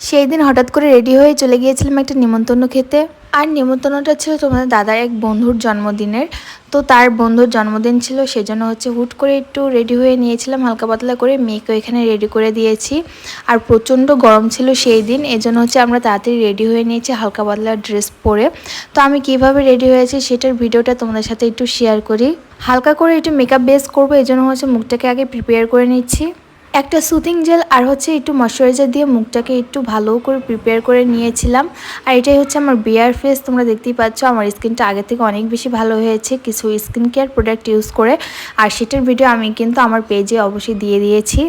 সেই দিন হঠাৎ করে রেডি হয়ে চলে গিয়েছিলাম একটা নিমন্ত্রণ খেতে। আর নিমন্ত্রণটা ছিল তোমাদের দাদার এক বন্ধুর জন্মদিনের। তো তার বন্ধুর জন্মদিন ছিল, সেজন্য হুট করে একটু রেডি হয়ে নিয়েছিলাম হালকা পাতলা করে। মেয়েকে এখানে রেডি করে দিয়েছি। আর প্রচণ্ড গরম ছিল সেই দিন, এজন্য আমরা তাড়াতাড়ি রেডি হয়ে নিয়েছি হালকা পাতলা ড্রেস পরে। তো আমি কিভাবে রেডি হয়েছি সেটার ভিডিওটা তোমাদের সাথে একটু শেয়ার করি। হালকা করে একটু মেকআপ বেস করবো, এই জন্য মুখটাকে আগে প্রিপেয়ার করে নিচ্ছি। একটা সুথিং জেল আর একটু ময়শ্চারাইজার দিয়ে মুখটাকে একটু ভালো করে প্রিপেয়ার করে নিয়েছিলাম। আর এটাই আমার বিয়ার ফেস। তোমরা দেখতেই পাচ্ছ আমার স্কিনটা আগে থেকে অনেক বেশি ভালো হয়েছে কিছু স্কিন কেয়ার প্রোডাক্ট ইউজ করে। আর সেটার ভিডিও আমি কিন্তু আমার পেজে অবশ্যই দিয়ে দিয়েছি।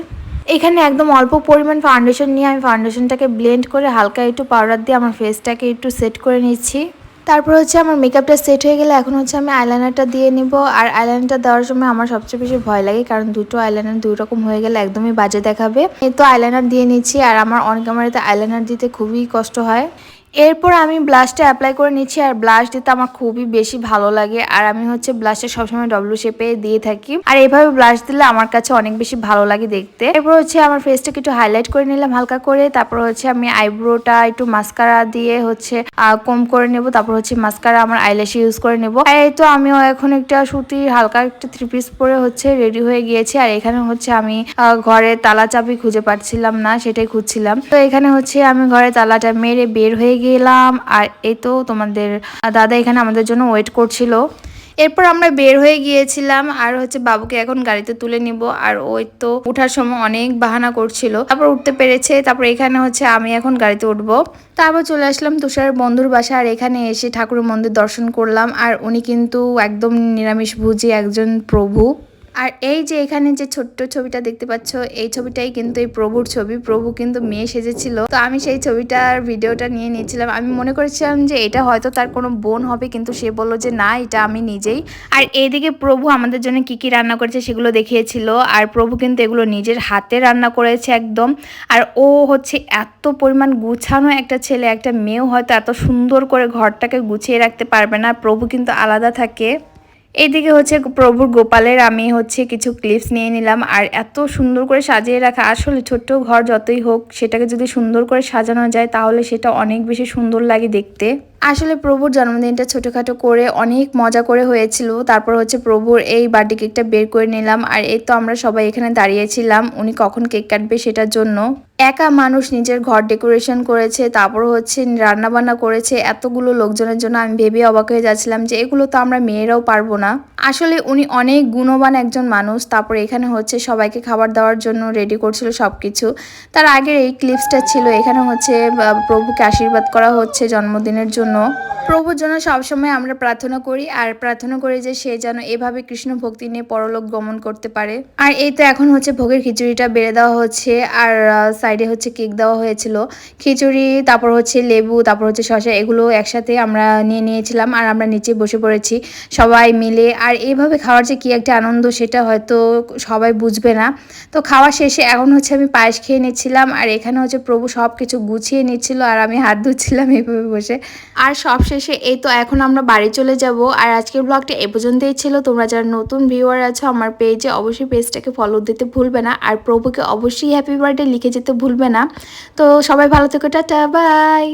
এখানে একদম অল্প পরিমাণ ফাউন্ডেশন নিয়ে আমি ফাউন্ডেশনটাকে ব্লেন্ড করে হালকা একটু পাউডার দিয়ে আমার ফেসটাকে একটু সেট করে নিচ্ছি। তারপর আমার মেকআপটা সেট হয়ে গেলে এখন আমি আইলাইনারটা দিয়ে নিব। আর আইলাইনারটা দেওয়ার সময় আমার সবচেয়ে বেশি ভয় লাগে, কারণ দুটো আইলাইনার দুই রকম হয়ে গেলে একদমই বাজে দেখাবে। তো আইলাইনার দিয়ে নিচ্ছি, আর আমার অন ক্যামেরাতে আইলাইনার দিতে খুবই কষ্ট হয়। এরপর আমি ব্লাশটা অ্যাপ্লাই করে নিচ্ছি। আর ব্লাশ দিতে আমার খুবই বেশি ভালো লাগে, আর আমি ব্লাশটা সবসময় ডব্লিউ শেপে দিয়ে থাকি। আর এইভাবে ব্লাশ দিলে আমার কাছে অনেক বেশি ভালো লাগে দেখতে। এরপর আমার ফেসটাকে একটু হাইলাইট করে নিলাম হালকা করে। তারপর আমি আইব্রোটা একটু মাস্কারা দিয়ে কম করে নেব। তারপর মাস্কারা আমার আইল্যাশে ইউজ করে নেব। আর এই তো আমিও এখন একটা সুতির হালকা একটা 3 পিস পরে রেডি হয়ে গিয়েছি। আর এখানে আমি ঘরে তালা চাবি খুঁজে পাচ্ছিলাম না, সেটাই খুঁজছিলাম। তো এখানে আমি ঘরে তালাটা মেরে বের হয়ে গেলাম। আর এই তো তোমাদের দাদা এখানে আমাদের জন্য ওয়েট করছিল। এরপর আমরা বের হয়ে গিয়েছিলাম, আর বাবুকে এখন গাড়িতে তুলে নিব। আর ওই তো ওঠার সময় অনেক বাহানা করছিল, তারপর উঠতে পেরেছে। তারপর এখানে আমি এখন গাড়িতে উঠবো। তারপর চলে আসলাম তুষারের বন্ধুর বাসা। আর এখানে এসে ঠাকুরের মন্দির দর্শন করলাম। আর উনি কিন্তু একদম নিরামিষভোজী একজন প্রভু। আর এই যে এখানে যে ছোট্ট ছবিটা দেখতে পাচ্ছ, এই ছবিটাই কিন্তু এই প্রভুর ছবি। প্রভু কিন্তু মেয়ে সেজেছিল, তো আমি সেই ছবিটার ভিডিওটা নিয়ে নিয়েছিলাম। আমি মনে করেছিলাম যে এটা হয়তো তার কোনো বোন হবে, কিন্তু সে বললো যে না, এটা আমি নিজেই। আর এইদিকে প্রভু আমাদের জন্য কি কি রান্না করেছে সেগুলো দেখিয়েছিল। আর প্রভু কিন্তু এগুলো নিজের হাতে রান্না করেছে একদম। আর ও এত পরিমাণ গুছানো একটা ছেলে, একটা মেয়েও হয়তো এত সুন্দর করে ঘরটাকে গুছিয়ে রাখতে পারবে না। প্রভু কিন্তু আলাদা থাকে। এইদিকে প্রভুর গোপালের আমি কিছু ক্লিপস নিয়ে নিলাম। আর এত সুন্দর করে সাজিয়ে রাখা, আসলে ছোট্ট ঘর যতই হোক সেটাকে যদি সুন্দর করে সাজানো যায় তাহলে সেটা অনেক বেশি সুন্দর লাগে দেখতে। আসলে প্রভুর জন্মদিনটা ছোটোখাটো করে অনেক মজা করে হয়েছিল। তারপর প্রভুর এই বার্থডে কেকটা বের করে নিলাম। আর এই তো আমরা সবাই এখানে দাঁড়িয়েছিলাম উনি কখন কেক কাটবে সেটার জন্য। একা মানুষ নিজের ঘর ডেকোরেশন করেছে, তারপর রান্না বান্না করেছে এতগুলো লোকজনের জন্য। আমি ভেবে অবাক হয়ে যাচ্ছিলাম যে এগুলো তো আমরা মেয়েরাও পারবো না। আসলে উনি অনেক গুণবান একজন মানুষ। তারপর এখানে সবাইকে খাবার দেওয়ার জন্য রেডি করছিল সবকিছু। তার আগের এই ক্লিপসটা ছিল, এখানে প্রভুকে আশীর্বাদ করা হচ্ছে জন্মদিনের জন্য। প্রভুর জন্য সবসময় আমরা প্রার্থনা করি, আর প্রার্থনা করি যে সে যেন এভাবে কৃষ্ণ ভক্তি নিয়ে পরলোক গমন করতে পারে। আর এই তো এখন ভোগের খিচুড়িটা বেড়ে দেওয়া হচ্ছে। আর সাইডে কেক দেওয়া হয়েছিল, খিচুড়ি, তারপর লেবু, তারপর শসা, এগুলো একসাথে আমরা নিয়ে নিয়েছিলাম। আর আমরা নিচে বসে পড়েছি সবাই মিলে। আর এইভাবে খাওয়ার যে কি একটা আনন্দ সেটা হয়তো সবাই বুঝবে না। তো খাওয়া শেষে এখন আমি পায়েস খেয়ে নিচ্ছিলাম। আর এখানে প্রভু সব কিছু গুছিয়ে নিচ্ছিল, আর আমি হাত ধুচ্ছিলাম এইভাবে বসে। আর সব শেষে এই তো এখন আমরা বাড়ি চলে যাব। আর আজকের ব্লগটা এ পর্যন্তই ছিল। তোমরা যারা নতুন ভিউয়ার আছো আমার পেজে, অবশ্যই পেজটাকে ফলো দিতে ভুলবে না। আর প্রভুকে অবশ্যই হ্যাপি বার্থডে লিখে যেতে ভুলবে না। তো সবাই ভালো থেকো, টাটা, বাই।